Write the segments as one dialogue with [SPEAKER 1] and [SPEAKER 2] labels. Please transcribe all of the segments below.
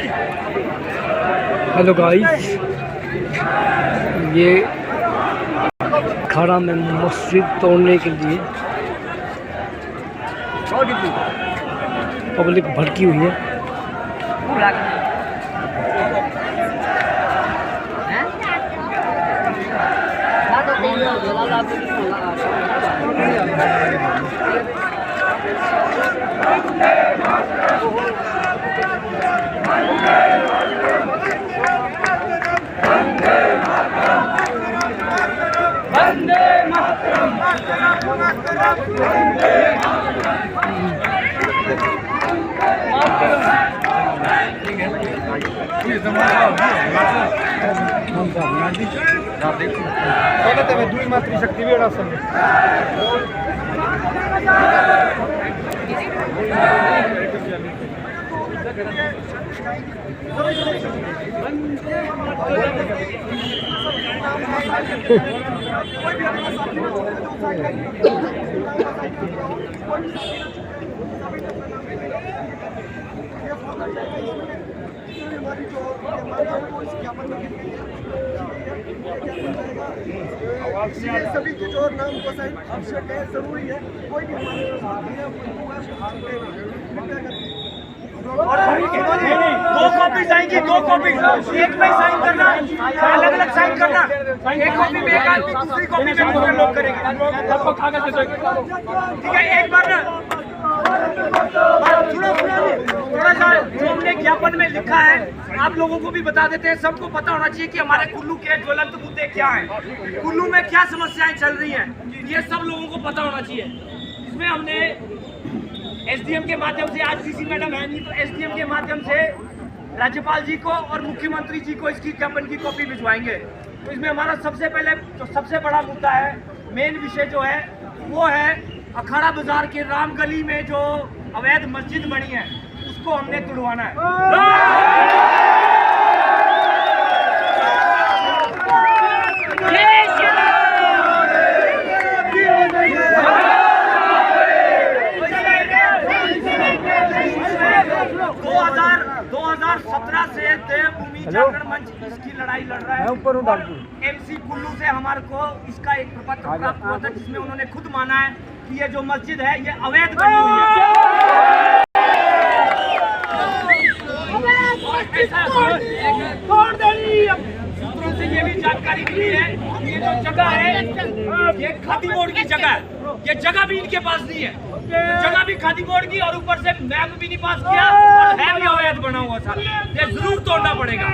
[SPEAKER 1] Hello guys, ये खड़ा में मस्जिद तोड़ने के लिए पब्लिक भड़की हुई है।
[SPEAKER 2] वंदे मातरम।
[SPEAKER 3] दुई मातृशक्ती वेळ असेल सभी जो नाम को साइन आवश्यक है, जरूरी है। कोई भी हमारे साथ है,
[SPEAKER 2] दो कॉपी आएंगी, दो कॉपी एक में साइन करना, अलग अलग साइन करना। एक कॉपी में एक आदमी, दूसरी कॉपी में दूसरे लोग करेंगे। सबको कागज दे दो, ठीक है? एक बार थोड़ा सा जो हमने ज्ञापन में लिखा है आप लोगों को भी बता देते हैं। सबको पता होना चाहिए कि हमारे कुल्लू के ज्वलंत मुद्दे क्या हैं, कुल्लू में क्या समस्याएं चल रही हैं, ये सब लोगों को पता होना चाहिए। इसमें हमने एसडीएम के माध्यम से, आज डीसी मैडम है नहीं, तो एसडीएम के माध्यम से राज्यपाल जी को और मुख्यमंत्री जी को इसकी ज्ञापन की कॉपी भिजवाएंगे। तो इसमें हमारा सबसे पहले जो सबसे बड़ा मुद्दा है, मेन विषय जो है वो है अखाड़ा बाजार के राम गली में जो अवैध मस्जिद बनी है उसको हमने तुड़वाना है। 2017 से देवभूमि जागरण मंच इसकी लड़ाई लड़ रहा है। एमसी कुल्लू से हमारे को इसका एक प्रपत्र प्राप्त हुआ था जिसमें उन्होंने खुद माना है कि ये जो मस्जिद है ये अवैध बनी हुई है। सूत्रों से ये भी जानकारी मिली है ये जो जगह है ये खादी बोर्ड की जगह है, ये जगह भी इनके पास नहीं है, जगह भी खादी बोर्ड की और ऊपर से मैप भी नहीं पास किया और है भी अवैध बना हुआ था। ये जरूर तोड़ना पड़ेगा।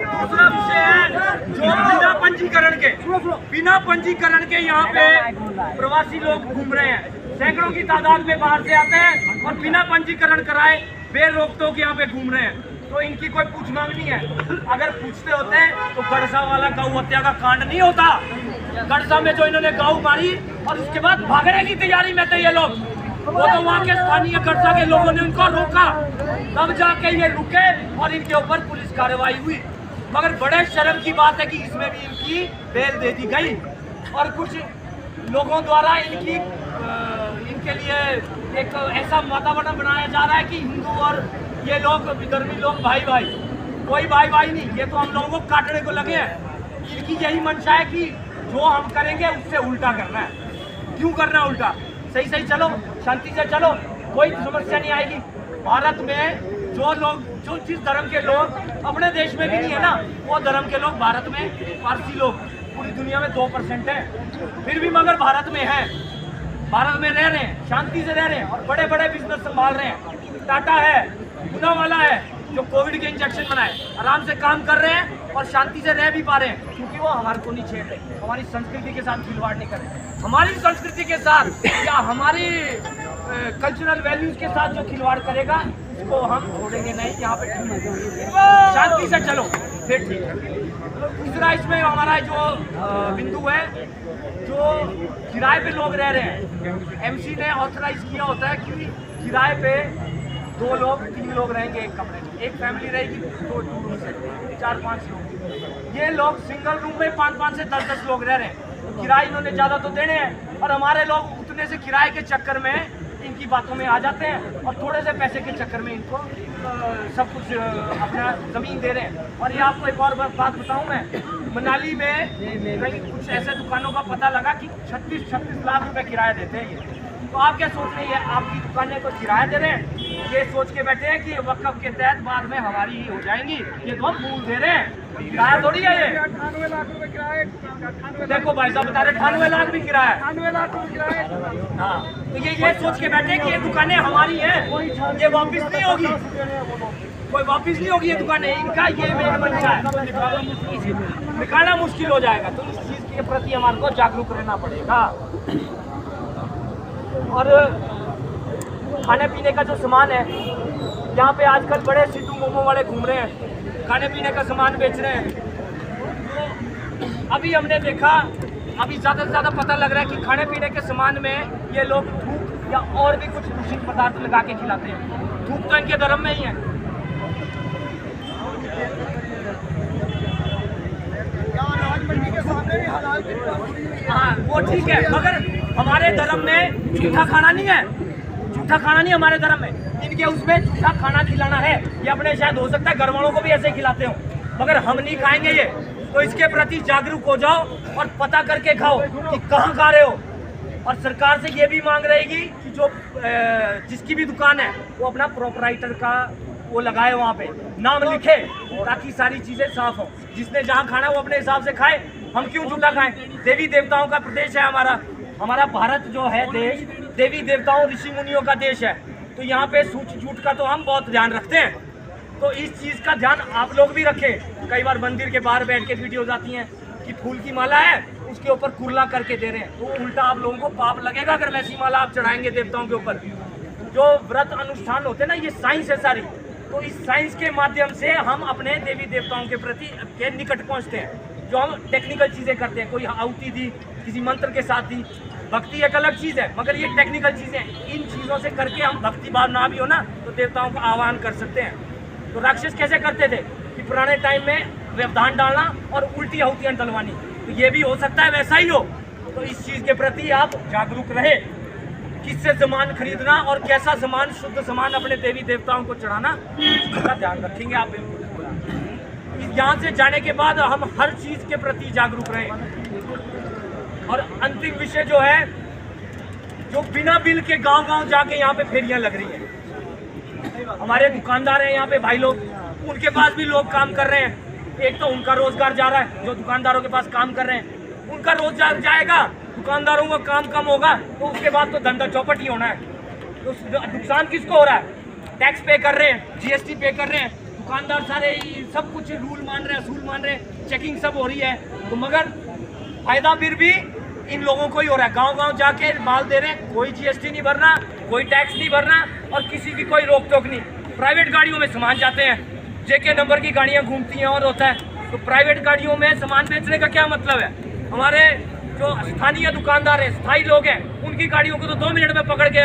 [SPEAKER 2] दूसरा विषय है जो बिना पंजीकरण के यहाँ पे प्रवासी लोग घूम रहे हैं, सैकड़ों की तादाद में बाहर से आते हैं और बिना पंजीकरण कराए बेरोक-टोक यहाँ पे घूम रहे हैं। तो इनकी कोई पूछ मांग नहीं है। अगर पूछते होते तो गड़सा वाला गौ हत्या का कांड नहीं होता। गड़सा में जो इन्होंने गौ मारी और उसके बाद भागने की तैयारी में थे ये लोग, वो तो वहाँ के स्थानीय गड़सा के लोगों ने उनको रोका, तब जाके ये रुके और इनके ऊपर पुलिस कार्रवाई हुई। मगर बड़े शर्म की बात है कि इसमें भी इनकी बेल दे दी गई और कुछ लोगों द्वारा इनके लिए एक ऐसा वातावरण बनाया जा रहा है कि हिंदू और ये लोग विधर्मी लोग भाई भाई, कोई भाई भाई नहीं, ये तो हम लोगों को काटने को लगे हैं। इनकी यही मंशा है कि जो हम करेंगे उससे उल्टा करना है। क्यों करना है उल्टा? सही सही चलो, शांति से चलो, कोई समस्या नहीं आएगी। भारत में जो लोग, जो जिस धर्म के लोग अपने देश में भी नहीं है ना, वो धर्म के लोग भारत में, पारसी लोग पूरी दुनिया में 2% है, फिर भी मगर भारत में है, भारत में रह रहे हैं, शांति से रह रहे हैं और बड़े बड़े बिजनेस संभाल रहे हैं। टाटा है, गुना वाला है, जो कोविड के इंजेक्शन बनाए, आराम से काम कर रहे हैं और शांति से रह भी पा रहे हैं क्योंकि वो हमारे को नहीं छेड़ रहे, हमारी संस्कृति के साथ खिलवाड़ नहीं कर रहे। हमारी संस्कृति के साथ या हमारी कल्चरल वैल्यूज के साथ जो खिलवाड़ करेगा उसको हम छोड़ेंगे नहीं। यहाँ पे शांति से चलो, फिर ठीक है। दूसरा इसमें हमारा जो बिंदु है, जो किराए पे लोग रह रहे हैं, एमसी ने ऑथराइज किया होता है कि किराए पे 2 लोग 3 लोग रहेंगे एक कमरे में, एक फैमिली रहेगी 2 रूम से 4-5 लोग। ये लोग सिंगल रूम में 5-5 से 10-10 लोग रह रहे हैं। किराए इन्होंने ज़्यादा तो देने हैं और हमारे लोग उतने थोड़े से किराए के चक्कर में इनकी बातों में आ जाते हैं और थोड़े से पैसे के चक्कर में इनको सब कुछ अपना ज़मीन दे रहे हैं। और ये आपको एक और बात बताऊं, मैं मनाली में कहीं कुछ ऐसे दुकानों का पता लगा कि 36 लाख रुपए किराया देते हैं ये। तो आप क्या सोच रहे हैं, आपकी दुकानें को किराया दे रहे हैं, ये सोच के बैठे हैं कि वक़्फ़ के तहत बाद में हमारी ही हो जाएंगी, ये तो हम मूल दे रहे हैं, किराया थोड़ी है ये।
[SPEAKER 3] 98 लाख रुपए किराया।
[SPEAKER 2] देखो भाई साहब बता रहे 98 लाख भी किराया है।
[SPEAKER 3] 98 लाख रुपए किराया।
[SPEAKER 2] हाँ, तो ये सोच के बैठे कि ये दुकानें हमारी हैं, ये वापस नहीं होगी, कोई वापस नहीं होगी ये दुकानें, इनका ये मेन मंशा है, निकालना मुश्किल हो जाएगा। तो इस चीज़ के प्रति हमारे को जागरूक रहना पड़ेगा। और खाने पीने का जो सामान है, यहाँ पे आजकल बड़े सिद्धू मोमो वाले घूम रहे हैं, खाने पीने का सामान बेच रहे हैं। तो अभी हमने देखा, अभी ज़्यादा से ज़्यादा पता लग रहा है कि खाने पीने के सामान में ये लोग थूक या और भी कुछ दूषित पदार्थ लगा के खिलाते हैं। थूक तो इनके धर्म में ही है। हाँ वो ठीक है, मगर हमारे धर्म में झूठा खाना नहीं है, झूठा खाना नहीं हमारे धर्म में। इनके उसमें झूठा खाना खिलाना है, ये अपने शायद हो सकता है घर वालों को भी ऐसे खिलाते हो, मगर हम नहीं खाएंगे ये। तो इसके प्रति जागरूक हो जाओ और पता करके खाओ कि कहाँ खा रहे हो। और सरकार से ये भी मांग रहेगी कि जो जिसकी भी दुकान है वो अपना प्रोपराइटर का वो लगाए, वहाँ पे नाम लिखे, ताकि सारी चीज़ें साफ हो। जिसने जहाँ खाना वो अपने हिसाब से खाए, हम क्यों झूठा खाएं। देवी देवताओं का प्रदेश है हमारा भारत जो है देश, देवी देवताओं ऋषि मुनियों का देश है। तो यहाँ पे सूच झूठ का तो हम बहुत ध्यान रखते हैं। तो इस चीज़ का ध्यान आप लोग भी रखें। कई बार मंदिर के बाहर बैठ के वीडियोज आती हैं कि फूल की माला है, उसके ऊपर कुरला करके दे रहे हैं, तो उल्टा आप लोगों को पाप लगेगा अगर वैसी माला आप चढ़ाएंगे देवताओं के ऊपर। जो व्रत अनुष्ठान होते हैं ना, ये साइंस है सारी। तो इस साइंस के माध्यम से हम अपने देवी देवताओं के प्रति के निकट पहुँचते हैं। जो हम टेक्निकल चीज़ें करते हैं, कोई आहुति दी, किसी मंत्र के साथ दी, भक्ति एक अलग चीज़ है, मगर ये टेक्निकल चीज़ें, इन चीज़ों से करके हम भक्ति भाव ना भी हो ना तो देवताओं का आह्वान कर सकते हैं। तो राक्षस कैसे करते थे कि पुराने टाइम में व्यवधान डालना और उल्टी आहुतियाँ डलवानी, तो ये भी हो सकता है वैसा ही हो। तो इस चीज़ के प्रति आप जागरूक रहे, किससे सामान खरीदना और कैसा सामान, शुद्ध सामान अपने देवी देवताओं को चढ़ाना, इसका ध्यान रखेंगे आप बिल्कुल। यहाँ से जाने के बाद हम हर चीज़ के प्रति जागरूक रहें। और अंतिम विषय जो है, जो बिना बिल के गांव-गांव जाके यहाँ पे फेरियाँ लग रही हैं, हमारे दुकानदार हैं यहाँ पे भाई लोग, उनके पास भी लोग काम कर रहे हैं। एक तो उनका रोजगार जा रहा है, जो दुकानदारों के पास काम कर रहे हैं उनका रोजगार जाएगा, दुकानदारों का काम कम होगा, तो उसके बाद तो धंधा चौपट ही होना है। तो नुकसान किसको हो रहा है? टैक्स पे कर रहे हैं, जीएसटी पे कर रहे हैं, दुकानदार सारे सब कुछ रूल मान रहे हैं, असूल मान रहे हैं, चेकिंग सब हो रही है, तो मगर फायदा फिर भी इन लोगों को ही हो रहा है। गांव-गांव जाके माल दे रहे हैं, कोई जीएसटी नहीं भरना, कोई टैक्स नहीं भरना और किसी की कोई रोक टोक नहीं। प्राइवेट गाड़ियों में सामान जाते हैं, जेके नंबर की गाड़ियां घूमती हैं और होता है। तो प्राइवेट गाड़ियों में सामान बेचने का क्या मतलब है? हमारे जो स्थानीय दुकानदार हैं, स्थायी लोग हैं, उनकी गाड़ियों को तो 2 मिनट में पकड़ के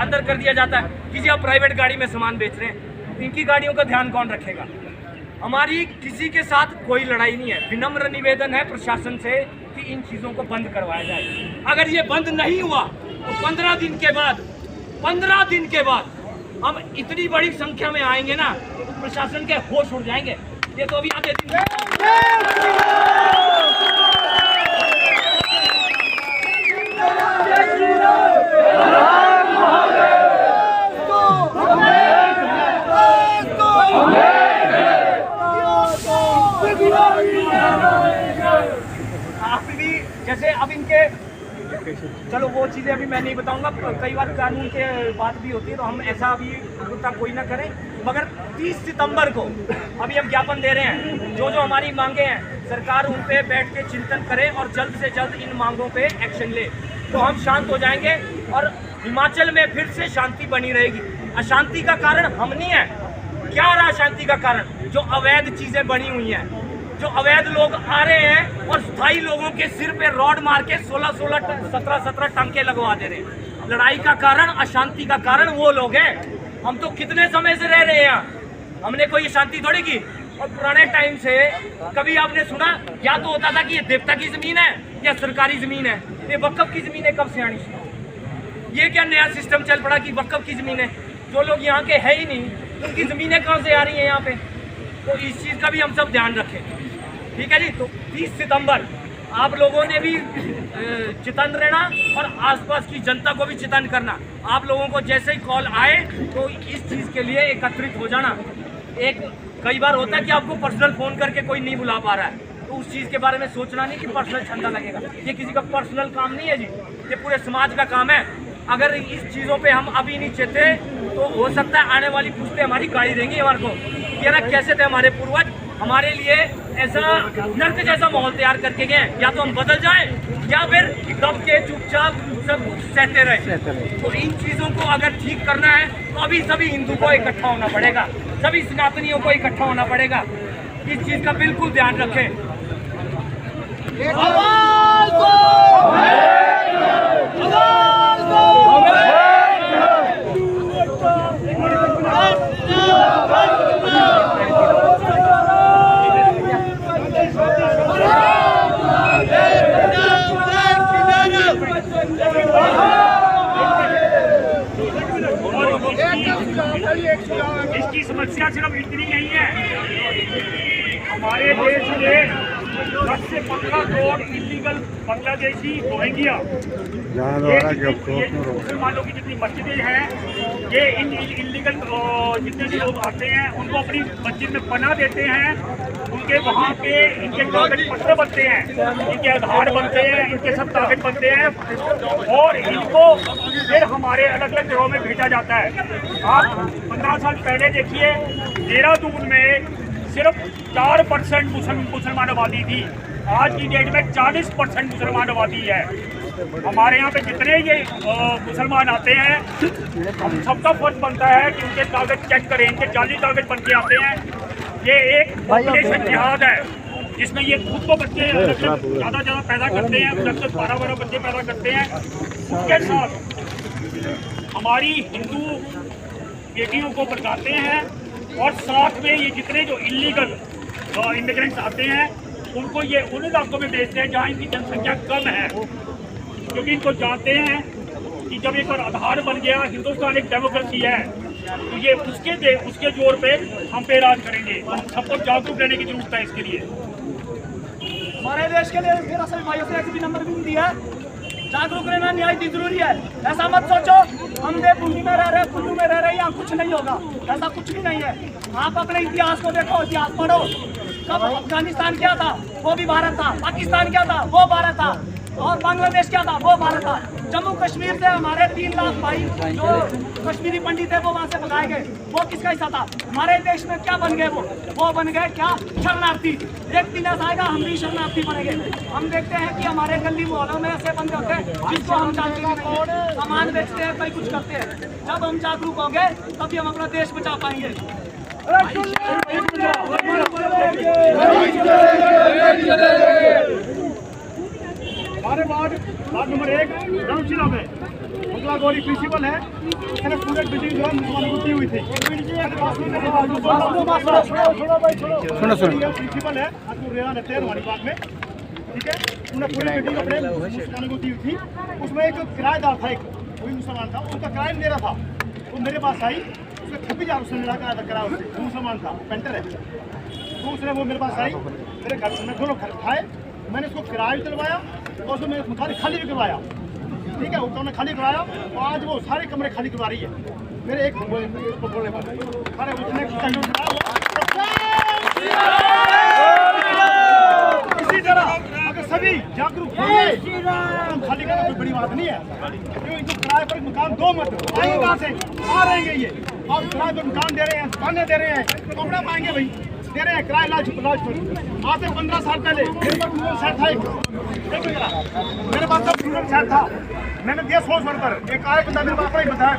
[SPEAKER 2] अंदर कर दिया जाता है कि जी आप प्राइवेट गाड़ी में सामान बेच रहे हैं। इनकी गाड़ियों का ध्यान कौन रखेगा? हमारी किसी के साथ कोई लड़ाई नहीं है, विनम्र निवेदन है प्रशासन से कि इन चीज़ों को बंद करवाया जाए। अगर ये बंद नहीं हुआ तो 15 दिन के बाद हम इतनी बड़ी संख्या में आएंगे ना, तो प्रशासन के होश उड़ जाएंगे। ये तो अभी आते दिन आप भी जैसे अब इनके, चलो वो चीज़ें अभी मैं नहीं बताऊंगा, कई बार कानून के बात भी होती है, तो हम ऐसा अभी उतना कोई ना करें। मगर 30 सितंबर को अभी हम ज्ञापन दे रहे हैं, जो जो हमारी मांगे हैं सरकार उन पे बैठ के चिंतन करे और जल्द से जल्द इन मांगों पे एक्शन ले, तो हम शांत हो जाएंगे और हिमाचल में फिर से शांति बनी रहेगी। अशांति का कारण हम नहीं है। क्या रहा अशांति का कारण? जो अवैध चीज़ें बनी हुई हैं, जो अवैध लोग आ रहे हैं और स्थायी लोगों के सिर पे रॉड मार के 16-16 17-17 टंके लगवा दे रहे हैं। लड़ाई का कारण, अशांति का कारण वो लोग हैं। हम तो कितने समय से रह रहे हैं यहाँ, हमने कोई शांति थोड़ी की। और पुराने टाइम से कभी आपने सुना, या तो होता था कि ये देवता की ज़मीन है या सरकारी ज़मीन है, ये वक्फ की ज़मीन है, कब से आनी शुरू? ये क्या नया सिस्टम चल पड़ा कि वक्फ की ज़मीनें, जो लोग यहाँ के है ही नहीं, उनकी ज़मीनें कहाँ से आ रही हैं यहाँ पे? तो इस चीज़ का भी हम सब ध्यान रखें, ठीक है जी। तो 30 सितंबर आप लोगों ने भी चितन रहना और आसपास की जनता को भी चितन करना। आप लोगों को जैसे ही कॉल आए तो इस चीज़ के लिए एकत्रित हो जाना। एक कई बार होता है कि आपको पर्सनल फ़ोन करके कोई नहीं बुला पा रहा है, तो उस चीज़ के बारे में सोचना नहीं कि पर्सनल चंदा लगेगा। ये किसी का पर्सनल काम नहीं है जी, ये पूरे समाज का काम है। अगर इस चीज़ों पे हम अभी नहीं चेते तो हो सकता है आने वाली पुश्तें हमारी गाड़ी देंगी हमारे को, ये ना कैसे थे हमारे पूर्वज, हमारे लिए ऐसा नर्क जैसा माहौल तैयार करके गए। या तो हम बदल जाएं या फिर दब के चुपचाप सब कुछ सहते रहे। तो इन चीज़ों को अगर ठीक करना है तो अभी सभी हिंदू को इकट्ठा होना पड़ेगा, सभी सनातनियों को इकट्ठा होना पड़ेगा। इस चीज़ का बिल्कुल ध्यान रखें।
[SPEAKER 4] इसकी समस्या सिर्फ इतनी नहीं है, हमारे देश में 10 से 15 करोड़ इलीगल बांग्लादेशी रोहिंग्या, मुसलमानों की जितनी मस्जिदें हैं, ये इन इलीगल जितने भी लोग आते हैं उनको अपनी मस्जिद में पनाह देते हैं। उनके वहाँ पे इनके कागज पत्र बनते हैं, इनके आधार बनते हैं, इनके सब कागज बनते हैं और इनको फिर हमारे अलग अलग जगहों में भेजा जाता है। आप 15 साल पहले देखिए, देहरादून में सिर्फ 4% मुसलमान आबादी थी, आज की डेट में 40% मुसलमान आबादी है। हमारे यहाँ पे जितने ये मुसलमान आते हैं, हम सबका फर्ज बनता है कि उनके कागज चेक करें, इनके जाली कागज बन के आते हैं। ये एक पॉपुलेशन जिहाद है जिसमें ये खुद को बच्चे ज़्यादा पैदा करते हैं, 10-12 बच्चे पैदा करते हैं। उसके साथ हमारी हिंदू बेटियों को भड़काते हैं और साथ में ये जितने जो इलीगल इमिग्रेंट्स आते हैं उनको ये उन इलाकों में भेजते हैं जहाँ इनकी जनसंख्या कम है, क्योंकि इनको जानते हैं कि जब एक बार आधार बन गया, हिंदुस्तान एक डेमोक्रेसी है, तो ये उसके जोर पे हम पे राज करेंगे। हम सबको जागरूक रहने की जरूरत है इसके लिए।
[SPEAKER 3] हमारे देश के लिए मेरा सभी भाइयों से एक भी नंबर भी दिया है, जागरूक रहना निहायत जरूरी है। ऐसा मत सोचो हम देवभूमि में रह रहे हैं, कुल्लू में रह रहे हैं, यहाँ कुछ नहीं होगा, ऐसा कुछ भी नहीं है। आप अपने इतिहास को देखो, इतिहास पढ़ो। कब अफगानिस्तान क्या था, वो भी भारत था। पाकिस्तान क्या था, वो भारत था। और बांग्लादेश क्या था, वो भारत था। जम्मू कश्मीर से हमारे 3 लाख भाई जो कश्मीरी पंडित है वो वहाँ से भगाए गए, वो किसका हिस्सा था? हमारे देश में क्या बन गए वो बन गए क्या? शरणार्थी। एक दिन ऐसा आएगा हम भी शरणार्थी बनेंगे। हम देखते हैं कि हमारे गली मोहल्लों में ऐसे बंदे होते हैं जिसको हम जानते हैं, सामान बेचते हैं, कई कुछ करते हैं। जब हम जागरूक होंगे तभी हम अपना देश बचा पाएंगे।
[SPEAKER 4] हमारे वार्ड नंबर 1 रामशिला में मंगला गौरी प्रिंसिपल है, उसने स्टूडेंट मीटिंग जो है मुसलमानों की हुई थी। प्रिंसिपल है आपको रेहान रहते हैं हमारी बात में, ठीक है। उन्होंने पूरी मीटिंग अपने मुसलमानों को दी हुई थी। उसमें एक किराएदार था, एक कोई मुसलमान था, उसका किराया मेरा था। वो मेरे पास आई, उसका 26,000 उसने मिला किराया किराया, उससे मुसलमान था, पेंटर है। तो उसने वो मेरे पास आई, मेरे घर में दोनों घर खाए, मैंने उसको किराया भी दिलवाया और उसको मैंने मकान खाली भी करवाया, ठीक है। उन्होंने खाली करवाया और आज वो सारे कमरे खाली करवा रही है मेरे एक बोलने पर। अरे उसने इसी तरह अगर सभी जागरूक होंगे तो खाली करना कोई बड़ी बात नहीं है। क्यों इनको किराए पर मकान दो मत, आएंगे कहाँ से? आ रहेंगे ये, और किराए पर मकान दे रहे हैं, दुकानें दे रहे हैं, कपड़ा पाएंगे भाई, दे रहे हैं किराया लाज पर। आज से 15 साल पहले मेरे पास टूरल सेट था, मेरे पास सब टूरल सेट था, मैंने दिया 100 पर। एक आए बंदा मेरे पास अपना ही बताया,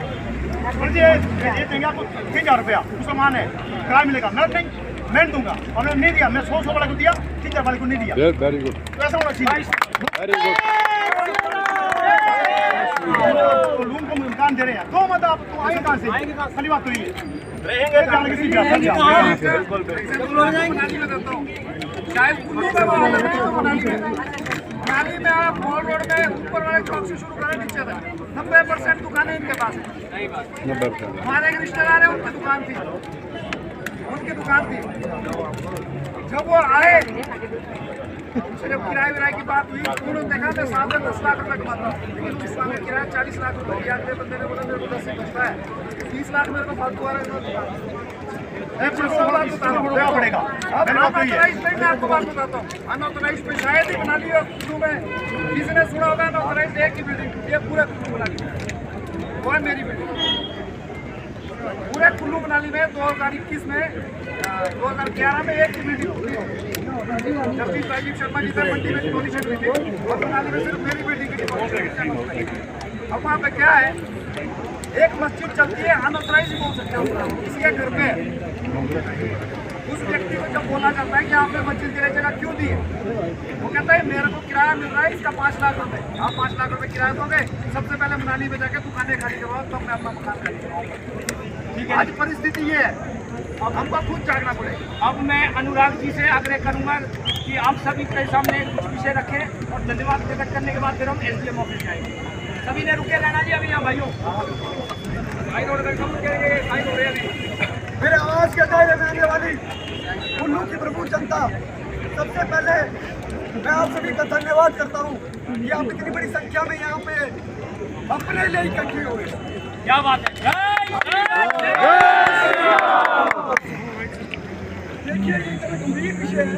[SPEAKER 4] ये देंगे आपको 3000 रुपया, मुसलमान है, किराया मिलेगा। मैं नहीं, मैं दूंगा, और मैंने नहीं दिया, मैं 100 वाले को दिया, 3000 वाले को नहीं दिया। वेरी गुड, तो ऐसा होना चाहिए। Very good. तो लोगों को मकान दे रहे हैं, तो मतलब आप तो आएंगे कहाँ से? खाली बात तो ये रहेंगे शायद
[SPEAKER 3] मनाली में आप मॉल रोड में ऊपर वाले चौक से शुरू करें नीचे तक 90% दुकानें इनके पास है। हमारे एक रिश्तेदार है, उनकी दुकान थी। जब वो आए, सिर्फ किराए विराए की बात हुई, उन्होंने देखा मैं साल में 10 लाख रुपए कमाता हूँ, लेकिन उस साल में किराया 40 लाख रुपए दिया। अगले बंदे ने बोला मेरे को 10 से बचता है, 30 लाख मेरे को फालतू आ रहा है। पड़ेगा अनऑथराइज्ड में मैं आपको बात बताता हूँ। अनऑथराइज्ड में शायद ही बना ली कुल्लू में, किसी ने सुना होगा अनऑथराइज्ड एक ही बिल्डिंग, ये पूरे कुल्लू बना ली, वो है मेरी बिल्डिंग। पूरे कुल्लू मनाली में 2021 में 2011 में एक ही बिल्डिंग खुली है। जबकि राजीव शर्मा जी थे, मंडी में डिमोलिशन हुई थी, और मनाली में सिर्फ मेरी बिल्डिंग की डिमोलिशन। अब वहाँ पे क्या है, एक मस्जिद चलती है, अनऑथराइज्ड बोल सकते हो, किसी के घर पे उस व्यक्ति को जब बोला जाता है कि आपने मस्जिद की जगह क्यों दी है, वो कहता है मेरे को किराया मिल रहा है इसका 5 लाख रुपए। आप 5 लाख रुपए किराया दोगे, सबसे पहले मनाली में जाके दुकानें खाली करवाओ, तब मैं अपना मकान खाली करवाऊंगा। आज परिस्थिति ये है, अब हमको खुद जागना पड़ेगा।
[SPEAKER 2] अब मैं अनुराग जी से आग्रह करूंगा कि आप सभी के सामने कुछ विषय रखें और धन्यवाद प्रकट करने के बाद फिर हम SDM ऑफिस जाएंगे। सभी ने रुके रहना जी, अभी यहाँ भाइयों
[SPEAKER 3] मेरे आवाज के दायरे में आने वाली कुल्लू की प्रभु जनता, सबसे पहले मैं आप सभी का धन्यवाद करता हूँ कि आप इतनी बड़ी संख्या में यहाँ पे अपने लिए इकट्ठे हुए।
[SPEAKER 2] क्या बात है।
[SPEAKER 3] देखिए, ये इतना गंभीर विषय है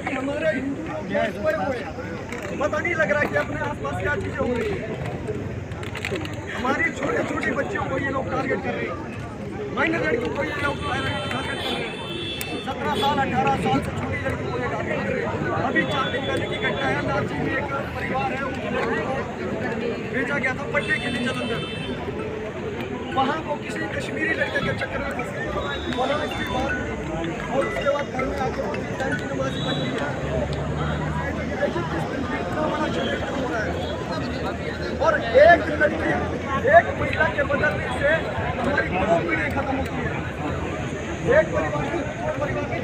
[SPEAKER 3] कि हमारे हिंदू लोग बहुत सोए हुए हैं, पता नहीं लग रहा कि अपने आसपास क्या चीजें हो रही है। हमारी छोटी छोटी बच्चियों को ये लोग टारगेट कर रहे हैं, माइनर लड़कियों को ये लोग टारगेट कर रहे हैं, 17 साल 18 साल से छोटी लड़कियों को ये टारगेट कर रहे हैं। अभी 4 दिन पहले की घटना है, नाची में एक परिवार है, उनकी लड़की को भेजा गया था पढ़ने के लिए जलंधर। वहाँ को किसी कश्मीरी लड़के के चक्कर में फंस गई, और उसके बाद घर में आके वो टाइम की नमाजी बन गई है। इतना बड़ा षड्यंत्र हो रहा है, और एक लड़की, एक महिला के बदलने से हमारी 2 पीढ़ी खत्म होती है। एक परिवार की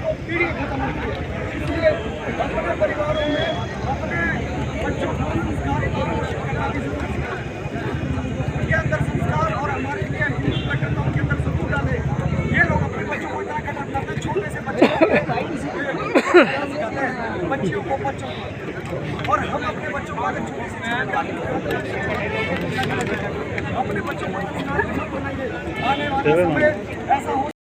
[SPEAKER 3] 2 पीढ़ी खत्म होती है। इसलिए अपने परिवारों में अपने बच्चों को संस्कार करना की जरूरत है। उनके अंदर संस्कार और हमारे लिए हिंदू प्रकृति उनके अंदर जरूर डाले। ये लोग अपने बच्चों को इतना कदम करते हैं, छोटे से बच्चे बच्चियों को बच्चों को, और हम अपने बच्चों को अगर छोटी सी अपने बच्चों को आने वाले समय ऐसा हो